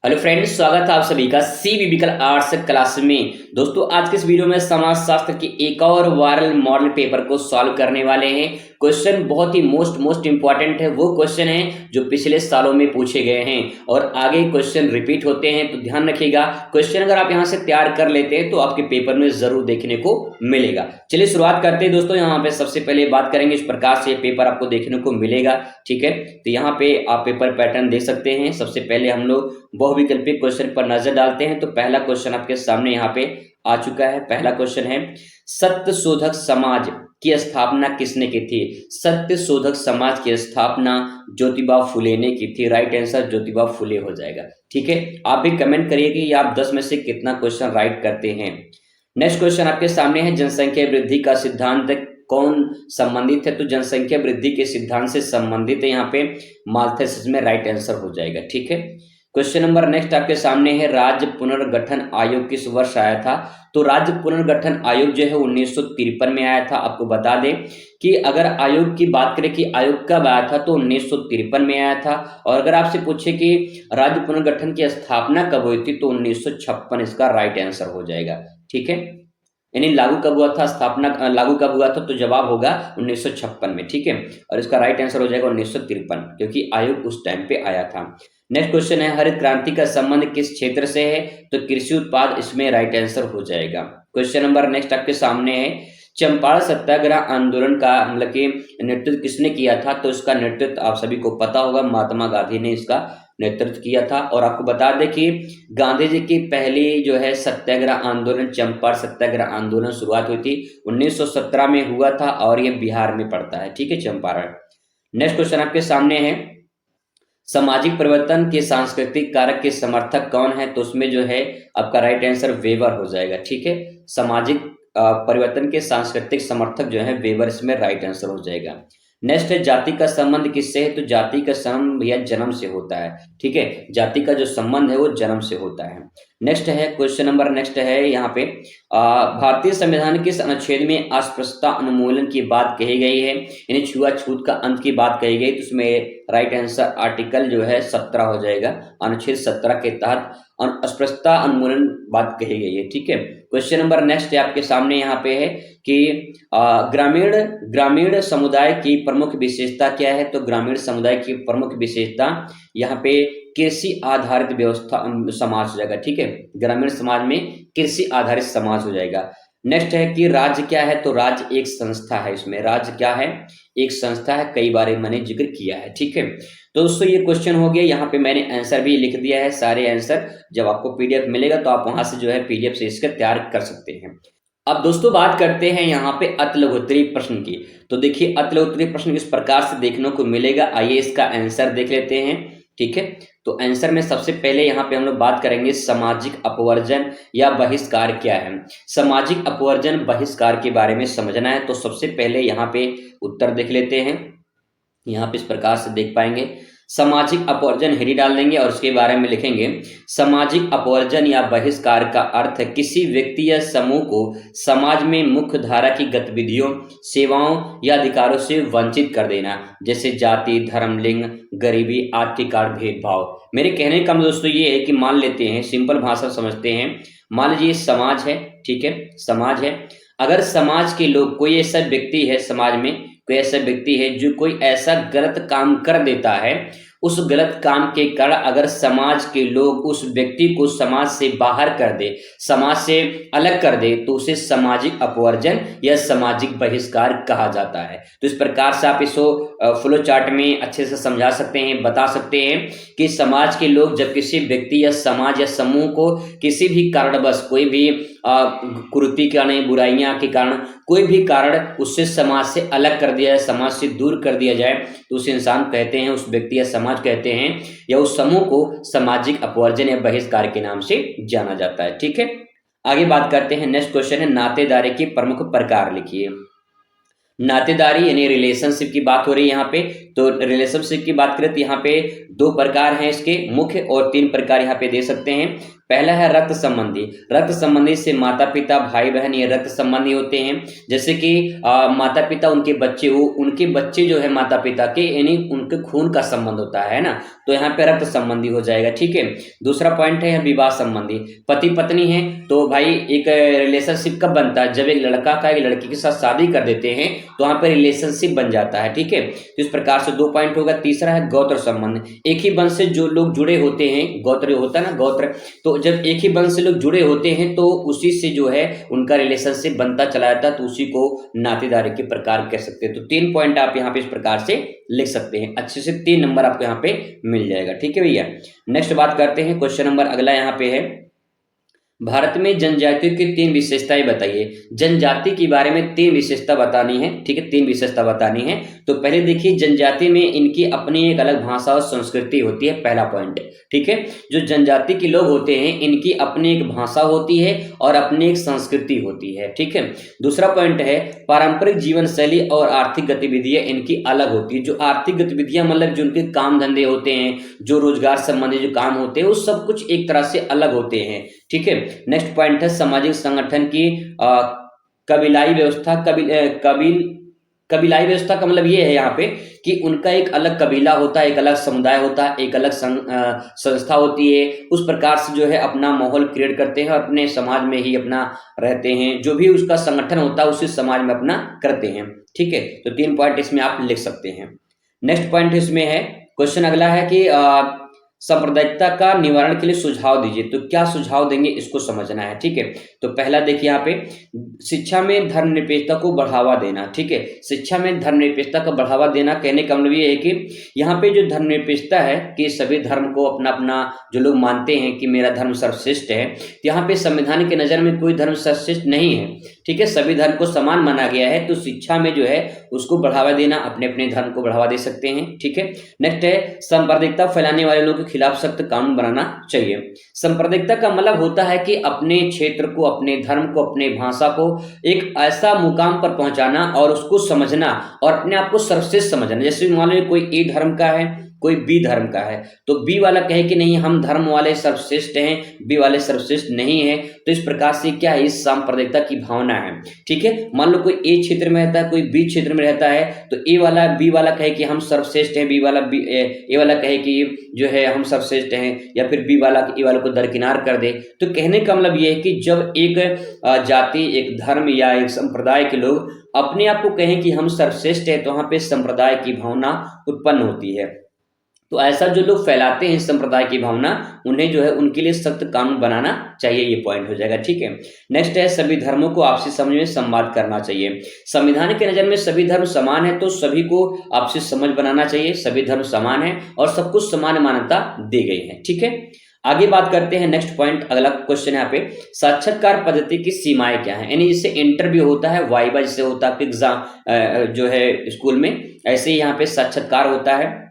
Hello friends, स्वागत है आप सभी का सी बिबिकल आर्ट्स क्लास में। दोस्तों, आज के इस वीडियो में समाजशास्त्र के एक और वायरल मॉडल पेपर को सॉल्व करने वाले हैं। क्वेश्चन बहुत ही मोस्ट इंपॉर्टेंट है। वो क्वेश्चन है जो पिछले सालों में पूछे गए हैं और आगे क्वेश्चन रिपीट होते हैं, तो ध्यान रखिएगा। क्वेश्चन अगर आप यहां से तैयार कर लेते हैं तो आपके पेपर में जरूर देखने को मिलेगा। चलिए शुरुआत करते हैं दोस्तों। यहाँ पे सबसे पहले बात करेंगे, इस प्रकार से पेपर आपको देखने को मिलेगा। ठीक है, तो यहाँ पे आप पेपर पैटर्न देख सकते हैं। सबसे पहले हम लोग बहुविकल्पिक क्वेश्चन पर नजर डालते हैं। तो पहला क्वेश्चन आपके सामने यहाँ पे आ चुका है। पहला क्वेश्चन है, सत्य शोधक समाज की स्थापना किसने की थी? सत्य शोधक समाज की स्थापना ज्योतिबा फुले ने की थी। राइट आंसर ज्योतिबा फुले हो जाएगा। ठीक है, आप भी कमेंट करिए कि आप 10 में से कितना क्वेश्चन राइट करते हैं। नेक्स्ट क्वेश्चन आपके सामने है, जनसंख्या वृद्धि का सिद्धांत कौन संबंधित है? तो जनसंख्या वृद्धि के सिद्धांत से संबंधित है यहाँ पे माल्थस में राइट आंसर हो जाएगा। ठीक है, क्वेश्चन नंबर नेक्स्ट आपके सामने है, राज्य पुनर्गठन आयोग किस वर्ष आया था? तो राज्य पुनर्गठन आयोग जो है 1953 में आया था। आपको बता दें कि अगर आयोग की बात करें कि आयोग कब आया था, तो 1953 में आया था। और अगर आपसे पूछे कि राज्य पुनर्गठन की स्थापना कब हुई थी, तो 1956 इसका राइट आंसर हो जाएगा। ठीक है, यानी लागू कब हुआ था, स्थापना लागू कब हुआ था, तो जवाब होगा 1956 में। ठीक है, और इसका राइट आंसर हो जाएगा 1953, क्योंकि आयोग उस टाइम पे आया था। नेक्स्ट क्वेश्चन है, हरित क्रांति का संबंध किस क्षेत्र से है? तो कृषि उत्पाद इसमें राइट आंसर हो जाएगा। क्वेश्चन नंबर नेक्स्ट आपके सामने है, चंपारण सत्याग्रह आंदोलन का मतलब कि नेतृत्व किसने किया था? तो इसका नेतृत्व आप सभी को पता होगा, महात्मा गांधी ने इसका नेतृत्व किया था। और आपको बता दें कि गांधी जी की पहली जो है सत्याग्रह आंदोलन, चंपारण सत्याग्रह आंदोलन शुरुआत हुई थी 1917 में हुआ था, और ये बिहार में पड़ता है। ठीक है, चंपारण। नेक्स्ट क्वेश्चन आपके सामने है, सामाजिक परिवर्तन के सांस्कृतिक कारक के समर्थक कौन है? तो उसमें जो है आपका राइट आंसर वेबर हो जाएगा। ठीक है, सामाजिक परिवर्तन के सांस्कृतिक समर्थक जो है वेबर, इसमें राइट आंसर हो जाएगा। नेक्स्ट है, जाति का संबंध किससे है? तो जाति का संबंध भैया जन्म से होता है। ठीक है, जाति का जो संबंध है वो जन्म से होता है। नेक्स्ट है क्वेश्चन नंबर नेक्स्ट है यहाँ पे, भारतीय संविधान किस अनुच्छेद में अस्पृश्यता उन्मूलन की बात कही गई है? यानी छुआछूत का अंत की बात कही गई, तो उसमें राइट आंसर आर्टिकल जो है 17 हो जाएगा। अनुच्छेद 17 के तहत अस्पृश्यता उन्मूलन बात कही गई है। ठीक है, क्वेश्चन नंबर नेक्स्ट है आपके सामने यहाँ पे है कि ग्रामीण ग्रामीण समुदाय की प्रमुख विशेषता क्या है? तो ग्रामीण समुदाय की प्रमुख विशेषता यहाँ पे कृषि आधारित व्यवस्था समाज हो जाएगा। ठीक है, ग्रामीण समाज में कृषि आधारित समाज हो जाएगा। नेक्स्ट है कि राज्य क्या है? तो राज्य एक संस्था है। इसमें राज्य क्या है? एक संस्था है। कई बार मैंने जिक्र किया है। ठीक है, तो दोस्तों ये क्वेश्चन हो गया। यहाँ पे मैंने आंसर भी लिख दिया है, सारे आंसर। जब आपको पीडीएफ मिलेगा तो आप वहां से जो है पीडीएफ से इसका तैयार कर सकते हैं। अब दोस्तों बात करते हैं यहाँ पे अतिलघुत्तरीय प्रश्न की। तो देखिए, अतिलघुत्तरीय प्रश्न किस प्रकार से देखने को मिलेगा, आइए इसका आंसर देख लेते हैं। ठीक है, तो आंसर में सबसे पहले यहाँ पे हम लोग बात करेंगे, सामाजिक अपवर्जन या बहिष्कार क्या है। सामाजिक अपवर्जन बहिष्कार के बारे में समझना है, तो सबसे पहले यहाँ पे उत्तर देख लेते हैं। यहाँ पे इस प्रकार से देख पाएंगे, सामाजिक अपवर्जन हेडी डाल देंगे और उसके बारे में लिखेंगे, सामाजिक अपवर्जन या बहिष्कार का अर्थ है किसी व्यक्ति या समूह को समाज में मुख्य धारा की गतिविधियों, सेवाओं या अधिकारों से वंचित कर देना, जैसे जाति, धर्म, लिंग, गरीबी आदि के कारण भेदभाव। मेरे कहने का दोस्तों ये है कि मान लेते हैं, सिंपल भाषा समझते हैं, मान लीजिए समाज है। ठीक है, समाज है। अगर समाज के लोग, कोई ऐसा व्यक्ति है समाज में, कोई ऐसा व्यक्ति है जो कोई ऐसा गलत काम कर देता है, उस गलत काम के कारण अगर समाज के लोग उस व्यक्ति को समाज से बाहर कर दे, समाज से अलग कर दे, तो उसे सामाजिक अपवर्जन या सामाजिक बहिष्कार कहा जाता है। तो इस प्रकार से आप इसको फ्लो चार्ट में अच्छे से समझा सकते हैं, बता सकते हैं कि समाज के लोग जब किसी व्यक्ति या समाज या समूह को किसी भी कारणवश, कोई भी कुरीति के कारण, बुराइयां के कारण, कोई भी कारण उससे समाज से अलग कर दिया जाए, समाज से दूर कर दिया जाए, तो उस इंसान कहते हैं, उस व्यक्ति या समाज कहते हैं, या उस समूह को सामाजिक अपवर्जन या बहिष्कार के नाम से जाना जाता है। ठीक है, आगे बात करते हैं। नेक्स्ट क्वेश्चन है, नातेदारी के प्रमुख प्रकार लिखिए। नातेदारी यानी रिलेशनशिप की बात हो रही है यहाँ पे, तो रिलेशनशिप की बात करें तो यहाँ पे 2 प्रकार हैं इसके मुख्य और 3 प्रकार यहाँ पे दे सकते हैं। पहला है रक्त संबंधी। रक्त संबंधी से माता पिता भाई बहन ये रक्त संबंधी होते हैं। जैसे कि माता पिता उनके बच्चे, वो उनके बच्चे जो है माता पिता के यानी उनके खून का संबंध होता है ना, तो यहाँ पे रक्त संबंधी हो जाएगा। ठीक है। दूसरा पॉइंट है विवाह संबंधी। पति पत्नी है तो भाई एक रिलेशनशिप कब बनता है, जब एक लड़का का एक लड़की के साथ शादी कर देते हैं तो वहां पे रिलेशनशिप बन जाता है। ठीक है। तो इस प्रकार से 2 पॉइंट होगा। तीसरा है गोत्र संबंध। एक ही वंश से जो लोग जुड़े होते हैं, गोत्र होता है ना, गोत्र, तो जब एक ही वंश से लोग जुड़े होते हैं तो उसी से जो है उनका रिलेशनशिप बनता चला जाता है, तो उसी को नातेदारी के प्रकार कह सकते हैं। तो 3 पॉइंट आप यहाँ पे इस प्रकार से लिख सकते हैं। अच्छे से 3 नंबर आपको यहाँ पे मिल जाएगा। ठीक है भैया। नेक्स्ट बात करते हैं, क्वेश्चन नंबर अगला यहाँ पे है, भारत में जनजातियों की 3 विशेषताएं बताइए। जनजाति के बारे में 3 विशेषता बतानी है। ठीक है, 3 विशेषता बतानी है। तो पहले देखिए, जनजाति में इनकी अपनी एक अलग भाषा और संस्कृति होती है, पहला पॉइंट। ठीक है, जो जनजाति के लोग होते हैं इनकी अपनी एक भाषा होती है और अपनी एक संस्कृति होती है। ठीक है। दूसरा पॉइंट है पारंपरिक जीवन शैली और आर्थिक गतिविधियां इनकी अलग होती है। जो आर्थिक गतिविधियां मतलब जो उनके काम धंधे होते हैं, जो रोजगार संबंधी जो काम होते हैं, वो सब कुछ एक तरह से अलग होते हैं। ठीक है। नेक्स्ट पॉइंट है सामाजिक संगठन की कबीलाई व्यवस्था। कबीलाई व्यवस्था का मतलब ये है यहाँ पे कि उनका एक अलग कबीला होता है, एक अलग समुदाय होता है, एक अलग संस्था होती है। उस प्रकार से जो है अपना माहौल क्रिएट करते हैं और अपने समाज में ही अपना रहते हैं। जो भी उसका संगठन होता है उसी समाज में अपना करते हैं। ठीक है। तो 3 पॉइंट इसमें आप लिख सकते हैं। नेक्स्ट पॉइंट इसमें है, क्वेश्चन अगला है कि सांप्रदायिकता का निवारण के लिए सुझाव दीजिए। तो क्या सुझाव देंगे इसको समझना है। ठीक है। तो पहला देखिए यहाँ पे, शिक्षा में धर्मनिरपेक्षता को बढ़ावा देना। ठीक है, शिक्षा में धर्मनिरपेक्षता का बढ़ावा देना कहने का मतलब ये है कि यहाँ पे जो धर्मनिरपेक्षता है कि सभी धर्म को अपना अपना जो लोग मानते हैं कि मेरा धर्म सर्वश्रेष्ठ है, तो यहाँ पे संविधान के नजर में कोई धर्म सर्वश्रेष्ठ नहीं है। ठीक है, सभी धर्म को समान माना गया है। तो शिक्षा में जो है उसको बढ़ावा देना, अपने अपने धर्म को बढ़ावा दे सकते हैं। ठीक है। नेक्स्ट है सांप्रदायिकता फैलाने वाले लोगों के खिलाफ सख्त कानून बनाना चाहिए। सांप्रदायिकता का मतलब होता है कि अपने क्षेत्र को, अपने धर्म को, अपने भाषा को एक ऐसा मुकाम पर पहुंचाना और उसको समझना और अपने आप को सर्वश्रेष्ठ समझना। जैसे मान लो कोई ए धर्म का है, कोई बी धर्म का है, तो बी वाला कहे कि नहीं हम धर्म वाले सर्वश्रेष्ठ हैं, बी वाले सर्वश्रेष्ठ नहीं है। तो इस प्रकार से क्या है, इस सांप्रदायिकता की भावना है। ठीक है। मान लो कोई ए क्षेत्र में रहता है, कोई बी क्षेत्र में रहता है, तो ए वाला बी वाला कहे कि हम सर्वश्रेष्ठ हैं, बी वाला ए वाला कहे कि जो है हम सर्वश्रेष्ठ हैं, या फिर बी वाला ए वाले को दरकिनार कर दे। तो कहने का मतलब ये है कि जब एक जाति, एक धर्म या एक संप्रदाय के लोग अपने आप को कहें कि हम सर्वश्रेष्ठ हैं, तो वहां पे संप्रदाय की भावना उत्पन्न होती है। तो ऐसा जो लोग फैलाते हैं संप्रदाय की भावना, उन्हें जो है उनके लिए सख्त कानून बनाना चाहिए। ये पॉइंट हो जाएगा। ठीक है। नेक्स्ट है सभी धर्मों को आपसी समझ में संवाद करना चाहिए। संविधान के नजर में सभी धर्म समान है, तो सभी को आपसी समझ बनाना चाहिए। सभी धर्म समान है और सब कुछ समान मान्यता दी गई है। ठीक है। आगे बात करते हैं, नेक्स्ट पॉइंट अगला क्वेश्चन यहाँ पे, साक्षात्कार पद्धति की सीमाएं क्या है। यानी जिससे इंटरव्यू होता है, वाइवा जिसे होता है एग्जाम जो है स्कूल में, ऐसे ही यहाँ पे साक्षात्कार होता है।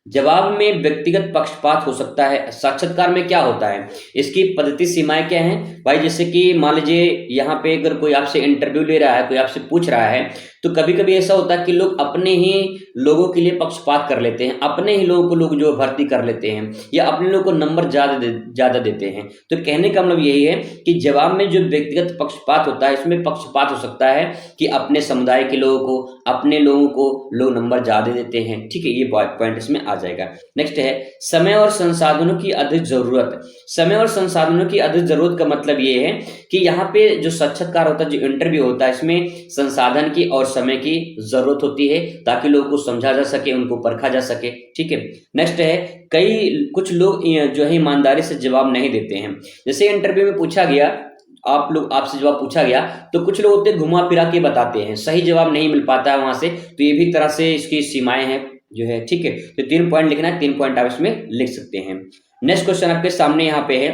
जवाब में व्यक्तिगत पक्षपात हो सकता है। साक्षात्कार में क्या होता है, इसकी पद्धति सीमाएं क्या हैं भाई। जैसे कि मान लीजिए यहाँ पे अगर कोई आपसे इंटरव्यू ले रहा है, कोई आपसे पूछ रहा है, तो कभी कभी ऐसा होता है कि लोग अपने ही लोगों के लिए पक्षपात कर लेते हैं, अपने ही लोगों को लोग जो भर्ती कर लेते हैं, या अपने लोगों को नंबर ज्यादा देते हैं। तो कहने का मतलब यही है कि जवाब में जो व्यक्तिगत पक्षपात होता है, इसमें पक्षपात हो सकता है कि अपने समुदाय के लोगों को, अपने लोगों को लोग नंबर ज्यादा देते हैं। ठीक है, ये पॉइंट इसमें आ जाएगा। नेक्स्ट है समय और संसाधनों की अधिक जरूरत। समय और संसाधनों की अधिक जरूरत का मतलब ये है कि यहाँ पे जो साक्षात्कार होता है, जो इंटरव्यू होता है, इसमें संसाधन की और समय की जरूरत होती है ताकि लोगों को समझा जा सके, उनको परखा जा सके। ठीक है। नेक्स्ट है कुछ लोग जो है ईमानदारी से जवाब नहीं देते हैं। जैसे इंटरव्यू में पूछा गया, आपसे जवाब पूछा गया, तो कुछ लोग होते घुमा फिरा के बताते हैं, सही जवाब नहीं मिल पाता है वहां से। तो ये भी तरह से इसकी सीमाएं हैं जो है। ठीक है। तो 3 पॉइंट लिखना है, 3 पॉइंट आप इसमें लिख सकते हैं। नेक्स्ट क्वेश्चन आपके सामने यहाँ पे है,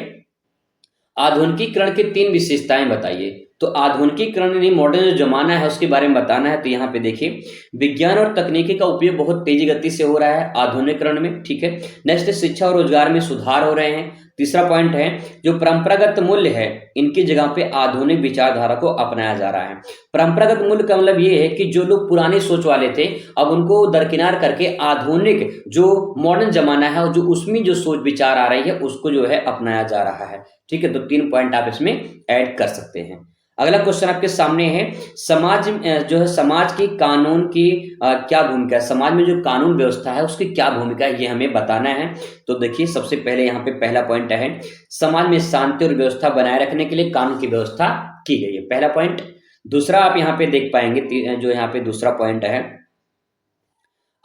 आधुनिकीकरण की 3 विशेषताएं बताइए। तो आधुनिकीकरण यानी मॉडर्न जो जमाना है उसके बारे में बताना है। तो यहाँ पे देखिए, विज्ञान और तकनीकी का उपयोग बहुत तेजी गति से हो रहा है आधुनिकीकरण में, ठीक है। नेक्स्ट, शिक्षा और रोजगार में सुधार हो रहे हैं। तीसरा पॉइंट है, जो परंपरागत मूल्य है इनकी जगह पे आधुनिक विचारधारा को अपनाया जा रहा है। परंपरागत मूल्य का मतलब ये है कि जो लोग पुरानी सोच वाले थे अब उनको दरकिनार करके आधुनिक जो मॉडर्न जमाना है और जो उसमें जो सोच विचार आ रही है उसको जो है अपनाया जा रहा है, ठीक है। तो 3 पॉइंट आप इसमें ऐड कर सकते हैं। अगला क्वेश्चन आपके सामने है, समाज जो है समाज की कानून की क्या भूमिका है, समाज में जो कानून व्यवस्था है उसकी क्या भूमिका है ये हमें बताना है। तो देखिए, सबसे पहले यहाँ पे पहला पॉइंट है, समाज में शांति और व्यवस्था बनाए रखने के लिए कानून की व्यवस्था की गई है, पहला पॉइंट। दूसरा आप यहाँ पे देख पाएंगे जो यहाँ पे दूसरा पॉइंट है,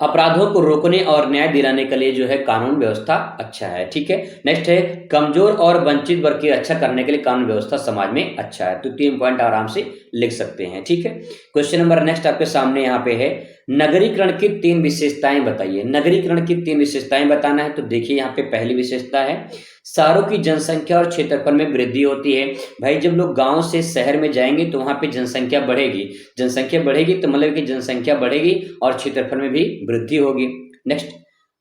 अपराधों को रोकने और न्याय दिलाने के लिए जो है कानून व्यवस्था अच्छा है, ठीक है। नेक्स्ट है, कमजोर और वंचित वर्ग की रक्षा करने के लिए कानून व्यवस्था समाज में अच्छा है। तो 3 पॉइंट आराम से लिख सकते हैं, ठीक है। क्वेश्चन नंबर नेक्स्ट आपके सामने यहाँ पे है, नगरीकरण की 3 विशेषताएं बताइए। नगरीकरण की 3 विशेषताएं बताना है। तो देखिए, यहाँ पे पहली विशेषता है, शहरों की जनसंख्या और क्षेत्रफल में वृद्धि होती है। भाई जब लोग गांव से शहर में जाएंगे तो वहां पे जनसंख्या बढ़ेगी, जनसंख्या बढ़ेगी तो मतलब कि जनसंख्या बढ़ेगी और क्षेत्रफल में भी वृद्धि होगी। नेक्स्ट,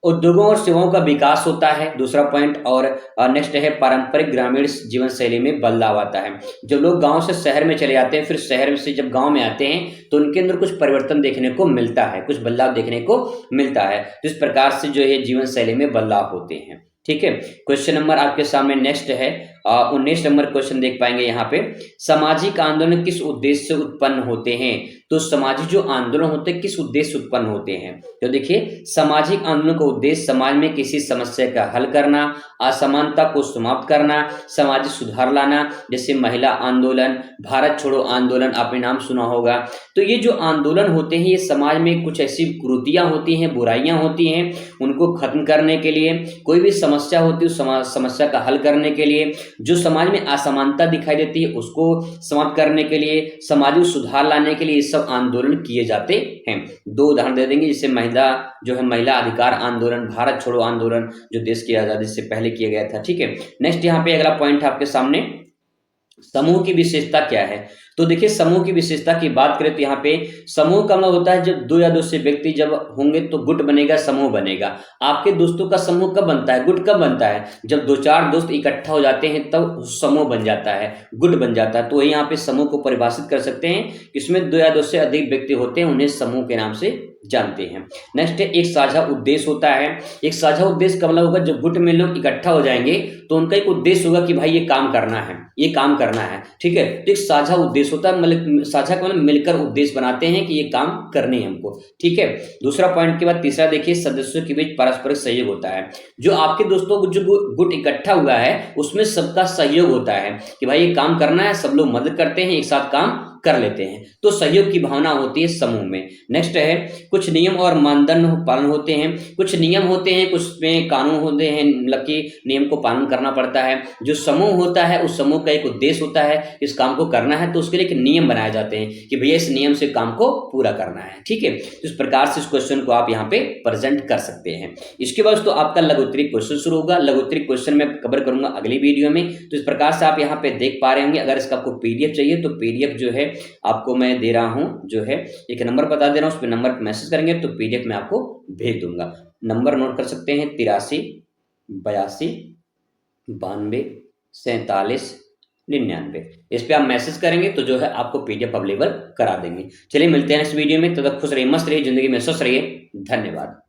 उद्योगों और सेवाओं का विकास होता है, दूसरा पॉइंट। और नेक्स्ट है, पारंपरिक ग्रामीण जीवन शैली में बदलाव आता है। जब लोग गांव से शहर में चले जाते हैं फिर शहर से जब गांव में आते हैं तो उनके अंदर कुछ परिवर्तन देखने को मिलता है, कुछ बदलाव देखने को मिलता है। तो इस प्रकार से जो है जीवन शैली में बदलाव होते हैं, ठीक है। क्वेश्चन नंबर आपके सामने नेक्स्ट है 19 नंबर क्वेश्चन देख पाएंगे यहाँ पे, सामाजिक आंदोलन किस उद्देश्य से उत्पन्न होते हैं। तो सामाजिक जो आंदोलन होते हैं किस उद्देश्य से उत्पन्न होते हैं। तो देखिए, सामाजिक आंदोलन का उद्देश्य समाज में किसी समस्या का हल करना, असमानता को समाप्त करना, सामाजिक सुधार लाना, जैसे महिला आंदोलन, भारत छोड़ो आंदोलन आपने नाम सुना होगा। तो ये जो आंदोलन होते हैं ये समाज में कुछ ऐसी कुरीतियां होती हैं, बुराइयां होती हैं, उनको खत्म करने के लिए, कोई भी समस्या होती है उस समस्या का हल करने के लिए, जो समाज में असमानता दिखाई देती है उसको समाप्त करने के लिए, सामाजिक सुधार लाने के लिए ये सब आंदोलन किए जाते हैं। 2 उदाहरण दे देंगे, जैसे महिला अधिकार आंदोलन, भारत छोड़ो आंदोलन जो देश की आजादी से पहले किया गया था, ठीक है। नेक्स्ट यहाँ पे अगला पॉइंट आपके सामने, समूह की विशेषता क्या है। तो देखिए, समूह की विशेषता की बात करें तो यहाँ पे समूह का मतलब होता है जब 2 या 2 से व्यक्ति जब होंगे तो गुट बनेगा, समूह बनेगा। आपके दोस्तों का समूह कब बनता है, गुट कब बनता है, जब 2-4 दोस्त इकट्ठा हो जाते हैं तब समूह बन जाता है, गुट बन जाता है। तो वही यहाँ पे समूह को परिभाषित कर सकते हैं, इसमें 2 या 2 से अधिक व्यक्ति होते हैं, उन्हें समूह के नाम से जानते हैं। नेक्स्ट है, एक साझा उद्देश्य होता है। एक साझा उद्देश्य का मतलब होगा जब गुट में लोग इकट्ठा हो जाएंगे तो उनका एक उद्देश्य होगा कि भाई ये काम करना है, ये काम करना है, ठीक है। तो एक साझा उद्देश्य होता है, मतलब साझा का मतलब मिलकर उद्देश्य बनाते हैं कि ये काम करने हैं हमको, ठीक है। दूसरा पॉइंट के बाद तीसरा देखिए, सदस्यों के बीच पारस्परिक सहयोग होता है। जो आपके दोस्तों को जो गुट इकट्ठा हुआ है उसमें सबका सहयोग होता है कि भाई ये काम करना है, सब लोग मदद करते हैं, एक साथ काम कर लेते हैं, तो सहयोग की भावना होती है समूह में। नेक्स्ट है, कुछ नियम और मानदंड पालन होते हैं। कुछ नियम होते हैं, कुछ में कानून होते हैं, मतलब कि नियम को पालन करना पड़ता है। जो समूह होता है उस समूह का एक उद्देश्य होता है, इस काम को करना है तो उसके लिए एक नियम बनाए जाते हैं कि भैया इस नियम से काम को पूरा करना है, ठीक है। तो इस प्रकार से इस क्वेश्चन को आप यहाँ पे प्रेजेंट कर सकते हैं। इसके बाद तो आपका लघुत्तरीय क्वेश्चन शुरू होगा। लघुत्तरीय क्वेश्चन मैं कवर करूंगा अगली वीडियो में। तो इस प्रकार से आप यहाँ पे देख पा रहे होंगे। अगर इसका आपको पीडीएफ चाहिए तो पीडीएफ जो है आपको मैं दे रहा हूं, जो है एक नंबर बता दे रहा हूं, उस पर नंबर पर मैसेज करेंगे तो पीडीएफ में आपको भेज दूंगा। नंबर नोट कर सकते हैं 83 82 92 47 99। इस पे आप मैसेज करेंगे तो जो है आपको पीडीएफ अवेलेबल करा देंगे। चलिए मिलते हैं नेक्स्ट वीडियो में, तब तक खुश रहिए, मस्त रहिए, जिंदगी में स्वस्थ रहिए। धन्यवाद।